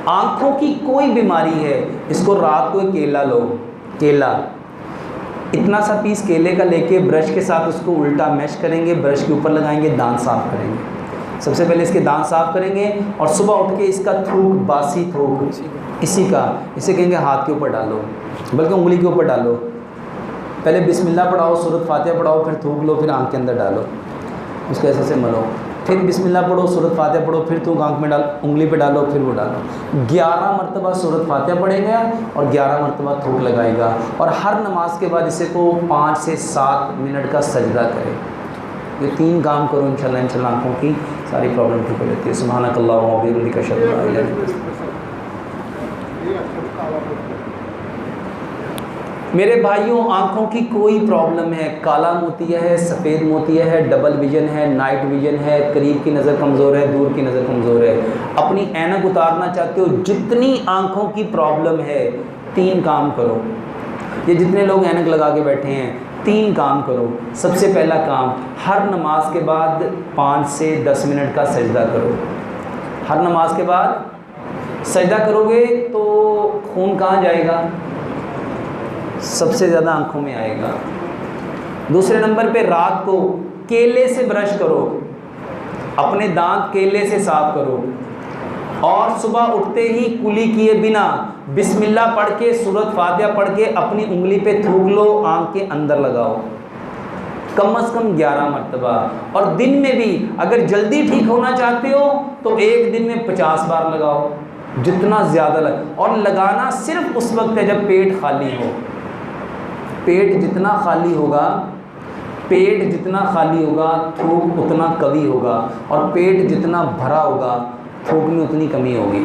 आँखों की कोई बीमारी है, इसको रात को केला लो, केला इतना सा पीस केले का लेके ब्रश के साथ उसको उल्टा मैश करेंगे, ब्रश के ऊपर लगाएंगे, दांत साफ़ करेंगे। सबसे पहले इसके दांत साफ़ करेंगे और सुबह उठ के इसका थूक, बासी थूक इसे कहेंगे हाथ के ऊपर डालो, बल्कि उंगली के ऊपर डालो। पहले बिस्मिल्लाह पढ़ाओ, सूरत फातिहा पढ़ाओ, फिर थूक लो, फिर आँख के अंदर डालो, उसको ऐसे मलो। फिर बिस्मिल्लाह पढ़ो, सूरत फातिहा पढ़ो, फिर थूक आँख में डाल, उंगली पे डालो, फिर वो डालो। 11 मरतबा सूरत फातिहा पढ़ेगा और 11 मरतबा थूक लगाएगा। और हर नमाज के बाद इसे को 5 से 7 मिनट का सजदा करे। ये 3 काम करो, इंशाल्लाह आँखों की सारी प्रॉब्लम ठीक हो जाती है। सुब्हानकल्लाहुम्मा व बिहम्दिका अशहदु अन ला इलाहा इल्ला अंता। मेरे भाइयों, आँखों की कोई प्रॉब्लम है, काला मोतिया है, सफ़ेद मोतिया है, डबल विजन है, नाइट विजन है, करीब की नज़र कमज़ोर है, दूर की नज़र कमज़ोर है, अपनी ऐनक उतारना चाहते हो, जितनी आँखों की प्रॉब्लम है 3 काम करो। ये जितने लोग ऐनक लगा के बैठे हैं, 3 काम करो। सबसे पहला काम, हर नमाज के बाद 5 से 10 मिनट का सजदा करो। हर नमाज के बाद सजदा करोगे तो खून कहाँ जाएगा? सबसे ज़्यादा आँखों में आएगा। दूसरे नंबर पे रात को केले से ब्रश करो, अपने दांत केले से साफ करो और सुबह उठते ही कुली किए बिना बिस्मिल्लाह पढ़ के, सूरत फातिहा पढ़ के अपनी उंगली पे थूक लो, आँख के अंदर लगाओ, कम से कम 11 मरतबा। और दिन में भी अगर जल्दी ठीक होना चाहते हो तो एक दिन में 50 बार लगाओ, जितना ज़्यादा और लगाना सिर्फ उस वक्त है जब पेट खाली हो। पेट जितना खाली होगा थूक उतना कवी होगा, और पेट जितना भरा होगा थूक में उतनी कमी होगी।